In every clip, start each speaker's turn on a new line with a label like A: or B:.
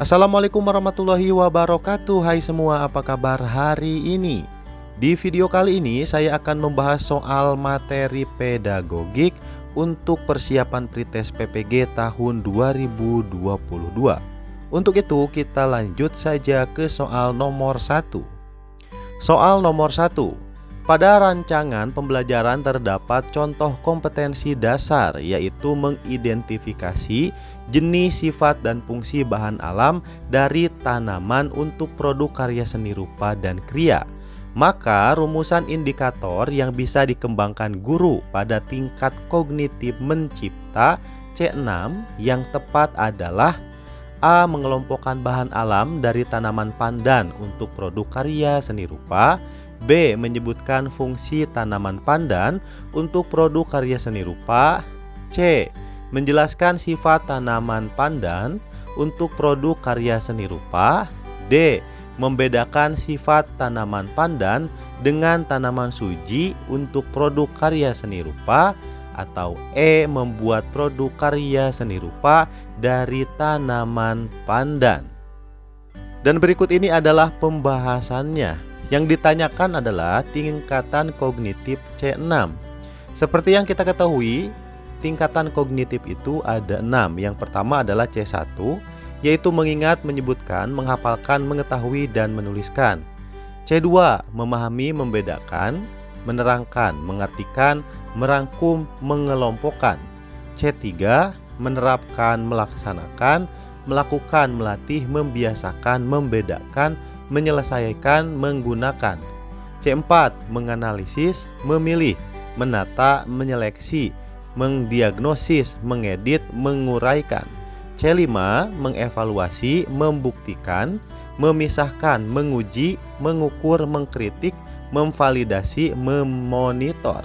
A: Assalamualaikum warahmatullahi wabarakatuh. Hai semua, apa kabar hari ini? Di video kali ini saya akan membahas soal materi pedagogik untuk persiapan pretest PPG tahun 2022. Untuk itu kita lanjut saja ke soal nomor 1. Soal nomor 1. Pada rancangan pembelajaran terdapat contoh kompetensi dasar, yaitu mengidentifikasi jenis, sifat, dan fungsi bahan alam dari tanaman untuk produk karya seni rupa dan kriya. Maka rumusan indikator yang bisa dikembangkan guru pada tingkat kognitif mencipta C6 yang tepat adalah: A. Mengelompokkan bahan alam dari tanaman pandan untuk produk karya seni rupa. B. Menyebutkan fungsi tanaman pandan untuk produk karya seni rupa. C. Menjelaskan sifat tanaman pandan untuk produk karya seni rupa. D. Membedakan sifat tanaman pandan dengan tanaman suji untuk produk karya seni rupa. Atau E. Membuat produk karya seni rupa dari tanaman pandan. Dan berikut ini adalah pembahasannya. Yang ditanyakan adalah tingkatan kognitif C6. Seperti yang kita ketahui, tingkatan kognitif itu ada 6. Yang pertama adalah C1, yaitu mengingat, menyebutkan, menghafalkan, mengetahui, dan menuliskan. C2, memahami, membedakan, menerangkan, mengartikan, merangkum, mengelompokkan. C3, menerapkan, melaksanakan, melakukan, melatih, membiasakan, membedakan, menyelesaikan, menggunakan. C4, menganalisis, memilih, menata, menyeleksi, mendiagnosis, mengedit, menguraikan. C5, mengevaluasi, membuktikan, memisahkan, menguji, mengukur, mengkritik, memvalidasi, memonitor.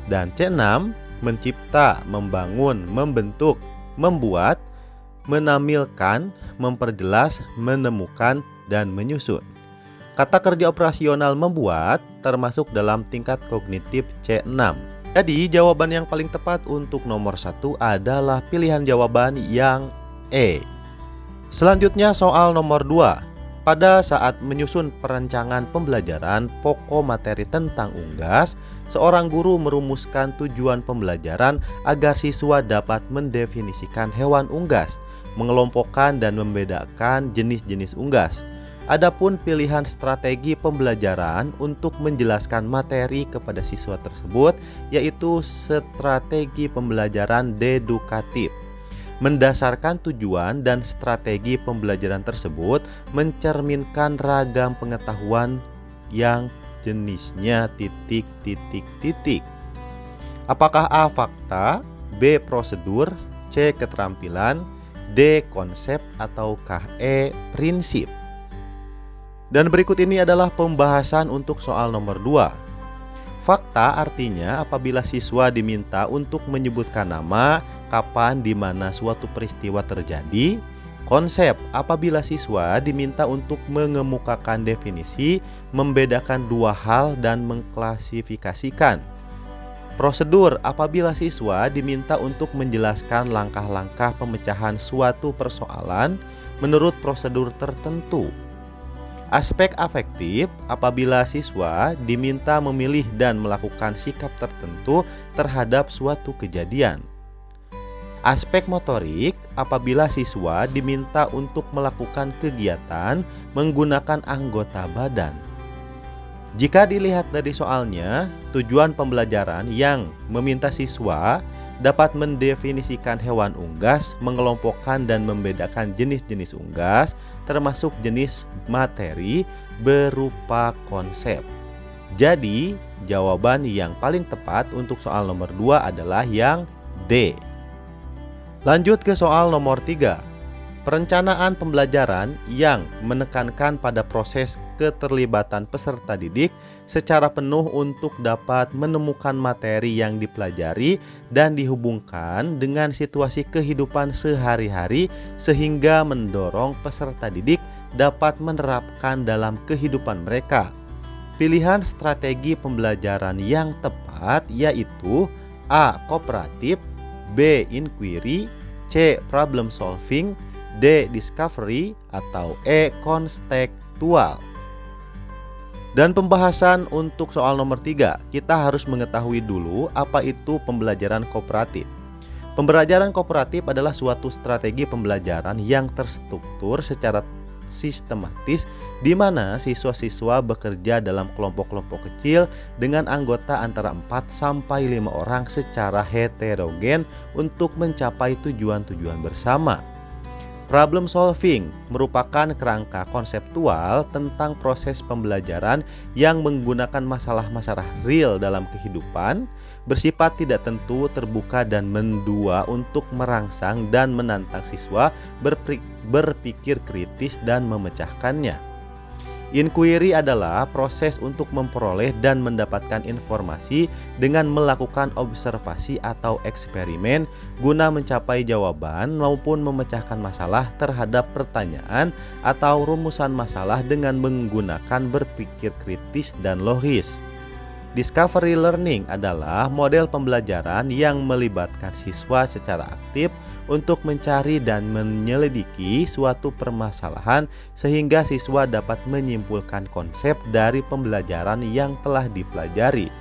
A: Dan C6, mencipta, membangun, membentuk, membuat, menampilkan, memperjelas, menemukan, dan menyusun. Kata kerja operasional membuat termasuk dalam tingkat kognitif C6. Jadi jawaban yang paling tepat untuk nomor 1 adalah pilihan jawaban yang E. Selanjutnya soal nomor 2. Pada saat menyusun perencanaan pembelajaran pokok materi tentang unggas, seorang guru merumuskan tujuan pembelajaran agar siswa dapat mendefinisikan hewan unggas, mengelompokkan dan membedakan jenis-jenis unggas. Adapun pilihan strategi pembelajaran untuk menjelaskan materi kepada siswa tersebut yaitu strategi pembelajaran dedukatif. Mendasarkan tujuan dan strategi pembelajaran tersebut mencerminkan ragam pengetahuan yang jenisnya titik. Apakah A. fakta, B. prosedur, C. keterampilan, D. konsep, ataukah E. prinsip? Dan berikut ini adalah pembahasan untuk soal nomor 2. Fakta artinya apabila siswa diminta untuk menyebutkan nama, kapan, di mana suatu peristiwa terjadi. Konsep apabila siswa diminta untuk mengemukakan definisi, membedakan dua hal, dan mengklasifikasikan. Prosedur apabila siswa diminta untuk menjelaskan langkah-langkah pemecahan suatu persoalan menurut prosedur tertentu. Aspek afektif apabila siswa diminta memilih dan melakukan sikap tertentu terhadap suatu kejadian. Aspek motorik apabila siswa diminta untuk melakukan kegiatan menggunakan anggota badan. Jika dilihat dari soalnya, tujuan pembelajaran yang meminta siswa dapat mendefinisikan hewan unggas, mengelompokkan dan membedakan jenis-jenis unggas, termasuk jenis materi berupa konsep. Jadi, jawaban yang paling tepat untuk soal nomor 2 adalah yang D. Lanjut ke soal nomor 3. Perencanaan pembelajaran yang menekankan pada proses keterlibatan peserta didik secara penuh untuk dapat menemukan materi yang dipelajari dan dihubungkan dengan situasi kehidupan sehari-hari sehingga mendorong peserta didik dapat menerapkan dalam kehidupan mereka. Pilihan strategi pembelajaran yang tepat yaitu A. kooperatif, B. inquiry, C. problem solving, D. Discovery, atau E. Konstekstual. Dan pembahasan untuk soal nomor 3, kita harus mengetahui dulu apa itu pembelajaran kooperatif. Pembelajaran kooperatif adalah suatu strategi pembelajaran yang terstruktur secara sistematis di mana siswa-siswa bekerja dalam kelompok-kelompok kecil dengan anggota antara 4 sampai 5 orang secara heterogen untuk mencapai tujuan-tujuan bersama. Problem solving merupakan kerangka konseptual tentang proses pembelajaran yang menggunakan masalah-masalah real dalam kehidupan, bersifat tidak tentu, terbuka dan mendua untuk merangsang dan menantang siswa berpikir kritis dan memecahkannya. Inquiry adalah proses untuk memperoleh dan mendapatkan informasi dengan melakukan observasi atau eksperimen guna mencapai jawaban maupun memecahkan masalah terhadap pertanyaan atau rumusan masalah dengan menggunakan berpikir kritis dan logis. Discovery learning adalah model pembelajaran yang melibatkan siswa secara aktif untuk mencari dan menyelidiki suatu permasalahan sehingga siswa dapat menyimpulkan konsep dari pembelajaran yang telah dipelajari.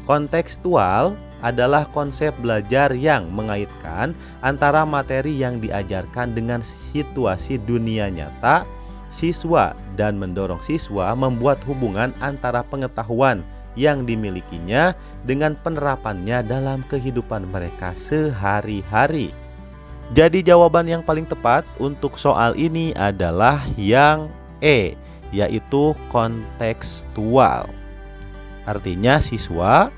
A: Kontekstual adalah konsep belajar yang mengaitkan antara materi yang diajarkan dengan situasi dunia nyata siswa dan mendorong siswa membuat hubungan antara pengetahuan yang dimilikinya dengan penerapannya dalam kehidupan mereka sehari-hari. Jadi jawaban yang paling tepat untuk soal ini adalah yang E, yaitu kontekstual. Artinya siswa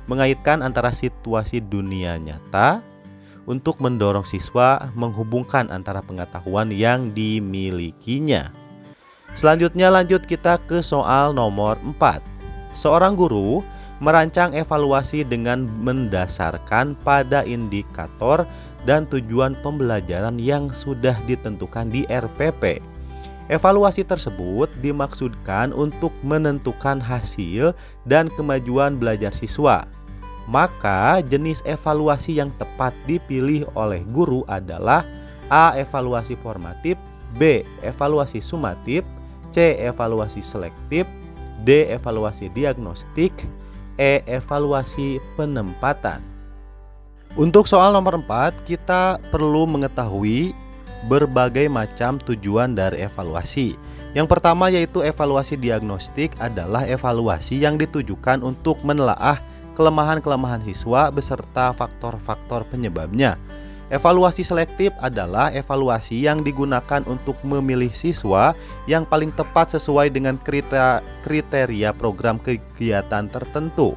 A: mengaitkan antara situasi dunia nyata untuk mendorong siswa menghubungkan antara pengetahuan yang dimilikinya. Selanjutnya lanjut kita ke soal nomor 4. Seorang guru merancang evaluasi dengan mendasarkan pada indikator dan tujuan pembelajaran yang sudah ditentukan di RPP. Evaluasi tersebut dimaksudkan untuk menentukan hasil dan kemajuan belajar siswa. Maka jenis evaluasi yang tepat dipilih oleh guru adalah A. Evaluasi formatif, B. Evaluasi sumatif, C. Evaluasi selektif, D. Evaluasi diagnostik, E. Evaluasi penempatan. Untuk soal nomor 4, kita perlu mengetahui berbagai macam tujuan dari evaluasi. Yang pertama yaitu evaluasi diagnostik adalah evaluasi yang ditujukan untuk menelaah kelemahan-kelemahan siswa beserta faktor-faktor penyebabnya. Evaluasi selektif adalah evaluasi yang digunakan untuk memilih siswa yang paling tepat sesuai dengan kriteria program kegiatan tertentu.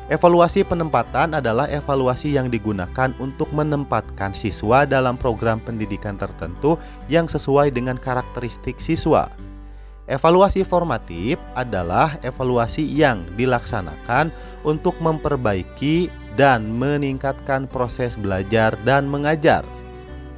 A: Evaluasi penempatan adalah evaluasi yang digunakan untuk menempatkan siswa dalam program pendidikan tertentu yang sesuai dengan karakteristik siswa. Evaluasi formatif adalah evaluasi yang dilaksanakan untuk memperbaiki dan meningkatkan proses belajar dan mengajar.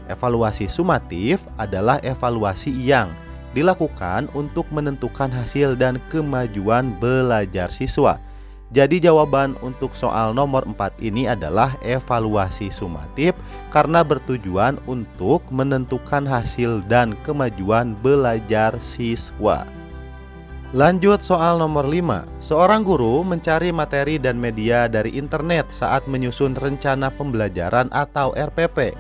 A: Evaluasi sumatif adalah evaluasi yang dilakukan untuk menentukan hasil dan kemajuan belajar siswa. Jadi jawaban untuk soal nomor 4 ini adalah evaluasi sumatif karena bertujuan untuk menentukan hasil dan kemajuan belajar siswa. Lanjut soal nomor 5. Seorang guru mencari materi dan media dari internet saat menyusun rencana pembelajaran atau RPP.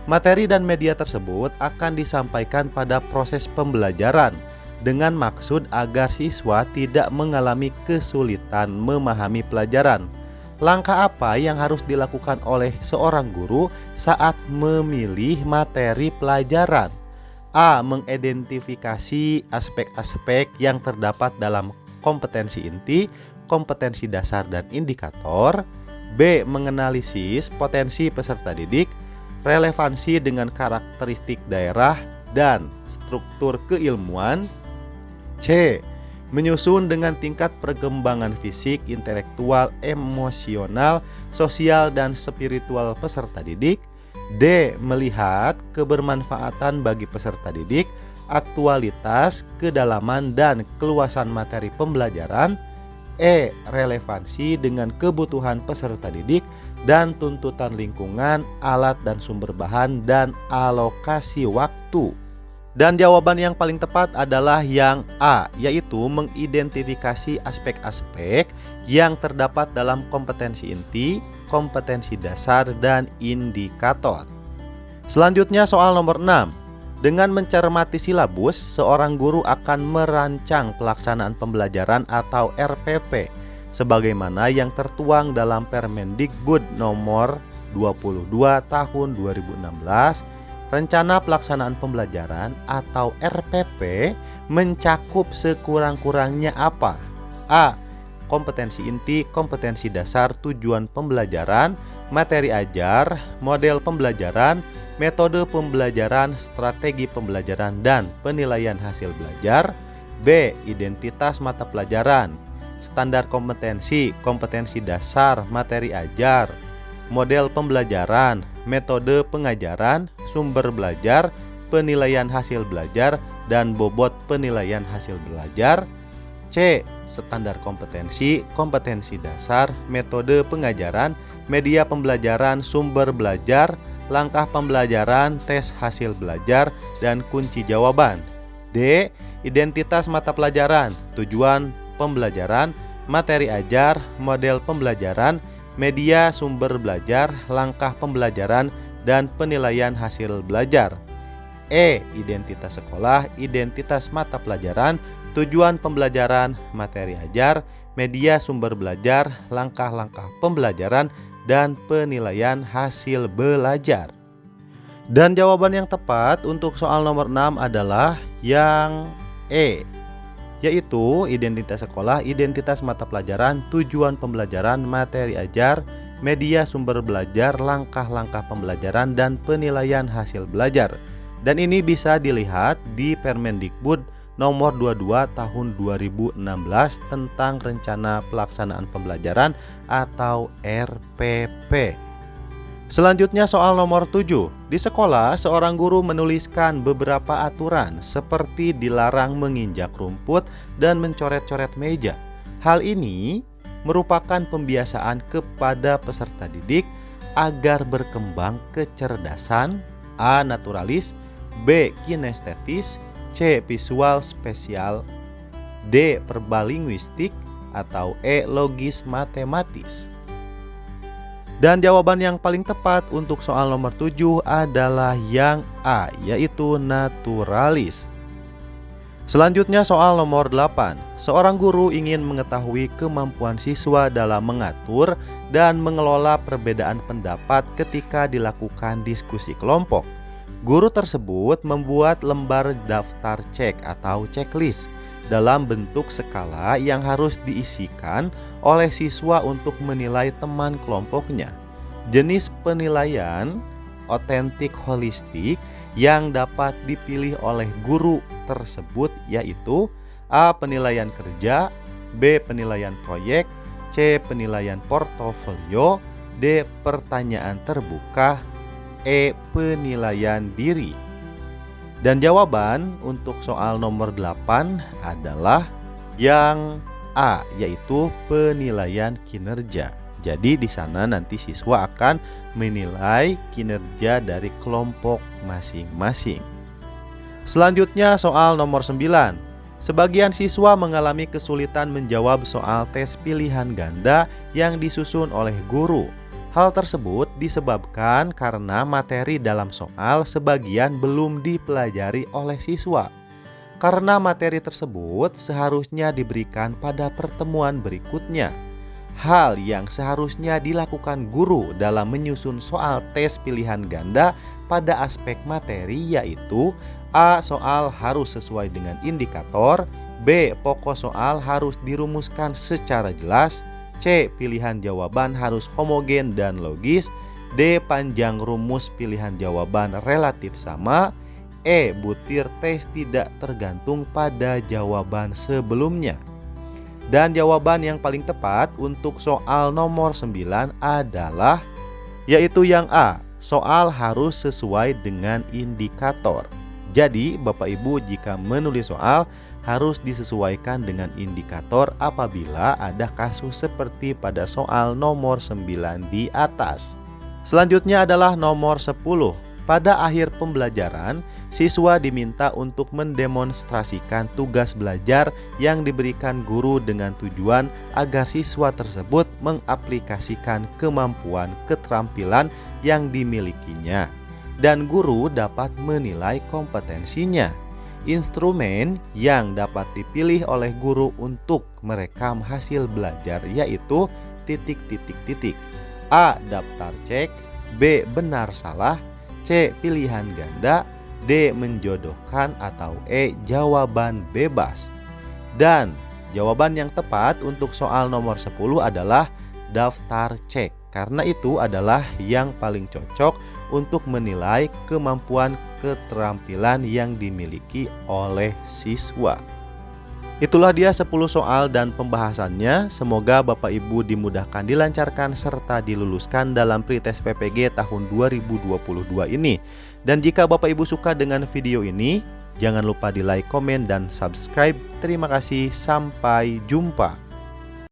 A: Materi dan media tersebut akan disampaikan pada proses pembelajaran dengan maksud agar siswa tidak mengalami kesulitan memahami pelajaran. Langkah apa yang harus dilakukan oleh seorang guru saat memilih materi pelajaran? A. Mengidentifikasi aspek-aspek yang terdapat dalam kompetensi inti, kompetensi dasar dan indikator. B. Menganalisis potensi peserta didik, relevansi dengan karakteristik daerah dan struktur keilmuan. C. Menyusun dengan tingkat perkembangan fisik, intelektual, emosional, sosial, dan spiritual peserta didik. D. Melihat kebermanfaatan bagi peserta didik, aktualitas, kedalaman, dan keluasan materi pembelajaran. E. Relevansi dengan kebutuhan peserta didik dan tuntutan lingkungan, alat dan sumber bahan, dan alokasi waktu. Dan jawaban yang paling tepat adalah yang A, yaitu mengidentifikasi aspek-aspek yang terdapat dalam kompetensi inti, kompetensi dasar, dan indikator. Selanjutnya soal nomor 6. Dengan mencermati silabus, seorang guru akan merancang pelaksanaan pembelajaran atau RPP sebagaimana yang tertuang dalam Permendikbud nomor 22 tahun 2016. Rencana pelaksanaan pembelajaran atau RPP mencakup sekurang-kurangnya apa? A. Kompetensi inti, kompetensi dasar, tujuan pembelajaran, materi ajar, model pembelajaran, metode pembelajaran, strategi pembelajaran, dan penilaian hasil belajar. B. Identitas mata pelajaran, standar kompetensi, kompetensi dasar, materi ajar, model pembelajaran, metode pengajaran, sumber belajar, penilaian hasil belajar, dan bobot penilaian hasil belajar. C. Standar kompetensi, kompetensi dasar, metode pengajaran, media pembelajaran, sumber belajar, langkah pembelajaran, tes hasil belajar, dan kunci jawaban. D. Identitas mata pelajaran, tujuan pembelajaran, materi ajar, model pembelajaran, media sumber belajar, langkah pembelajaran, dan penilaian hasil belajar. E. Identitas sekolah, identitas mata pelajaran, tujuan pembelajaran, materi ajar, media sumber belajar, langkah-langkah pembelajaran, dan penilaian hasil belajar. Dan jawaban yang tepat untuk soal nomor 6 adalah yang E, yaitu identitas sekolah, identitas mata pelajaran, tujuan pembelajaran, materi ajar, media sumber belajar, langkah-langkah pembelajaran, dan penilaian hasil belajar. Dan ini bisa dilihat di Permendikbud nomor 22 tahun 2016 tentang rencana pelaksanaan pembelajaran atau RPP. Selanjutnya soal nomor 7. Di sekolah, seorang guru menuliskan beberapa aturan seperti dilarang menginjak rumput dan mencoret-coret meja. Hal ini merupakan pembiasaan kepada peserta didik agar berkembang kecerdasan, A. Naturalis, B. Kinestetis, C. Visual spesial, D. Verbalinguistik, atau E. Logis matematis. Dan jawaban yang paling tepat untuk soal nomor 7 adalah yang A, yaitu naturalis. Selanjutnya soal nomor 8. Seorang guru ingin mengetahui kemampuan siswa dalam mengatur dan mengelola perbedaan pendapat ketika dilakukan diskusi kelompok. Guru tersebut membuat lembar daftar cek atau checklist dalam bentuk skala yang harus diisikan oleh siswa untuk menilai teman kelompoknya. Jenis penilaian otentik holistik yang dapat dipilih oleh guru tersebut yaitu A. Penilaian kerja, B. Penilaian proyek, C. Penilaian portofolio, D. Pertanyaan terbuka, E. Penilaian diri. Dan jawaban untuk soal nomor 8 adalah yang A, yaitu penilaian kinerja. Jadi di sana nanti siswa akan menilai kinerja dari kelompok masing-masing. Selanjutnya soal nomor 9. Sebagian siswa mengalami kesulitan menjawab soal tes pilihan ganda yang disusun oleh guru. Hal tersebut disebabkan karena materi dalam soal sebagian belum dipelajari oleh siswa. Karena materi tersebut seharusnya diberikan pada pertemuan berikutnya. Hal yang seharusnya dilakukan guru dalam menyusun soal tes pilihan ganda pada aspek materi yaitu A. Soal harus sesuai dengan indikator, B. Pokok soal harus dirumuskan secara jelas, C. Pilihan jawaban harus homogen dan logis, D. Panjang rumus pilihan jawaban relatif sama, E. Butir tes tidak tergantung pada jawaban sebelumnya. Dan jawaban yang paling tepat untuk soal nomor 9 adalah yaitu yang A. Soal harus sesuai dengan indikator. Jadi Bapak Ibu jika menulis soal harus disesuaikan dengan indikator apabila ada kasus seperti pada soal nomor 9 di atas. Selanjutnya adalah nomor 10. Pada akhir pembelajaran, siswa diminta untuk mendemonstrasikan tugas belajar yang diberikan guru dengan tujuan agar siswa tersebut mengaplikasikan kemampuan keterampilan yang dimilikinya dan guru dapat menilai kompetensinya. Instrumen yang dapat dipilih oleh guru untuk merekam hasil belajar yaitu titik-titik-titik. A. Daftar cek. B. Benar salah. C. Pilihan ganda. D. Menjodohkan. Atau E. Jawaban bebas. Dan jawaban yang tepat untuk soal nomor 10 adalah daftar cek, karena itu adalah yang paling cocok untuk menilai kemampuan keterampilan yang dimiliki oleh siswa. Itulah dia 10 soal dan pembahasannya. Semoga Bapak Ibu dimudahkan, dilancarkan, serta diluluskan dalam pretest PPG tahun 2022 ini. Dan jika Bapak Ibu suka dengan video ini, jangan lupa di like, komen, dan subscribe. Terima kasih, sampai jumpa.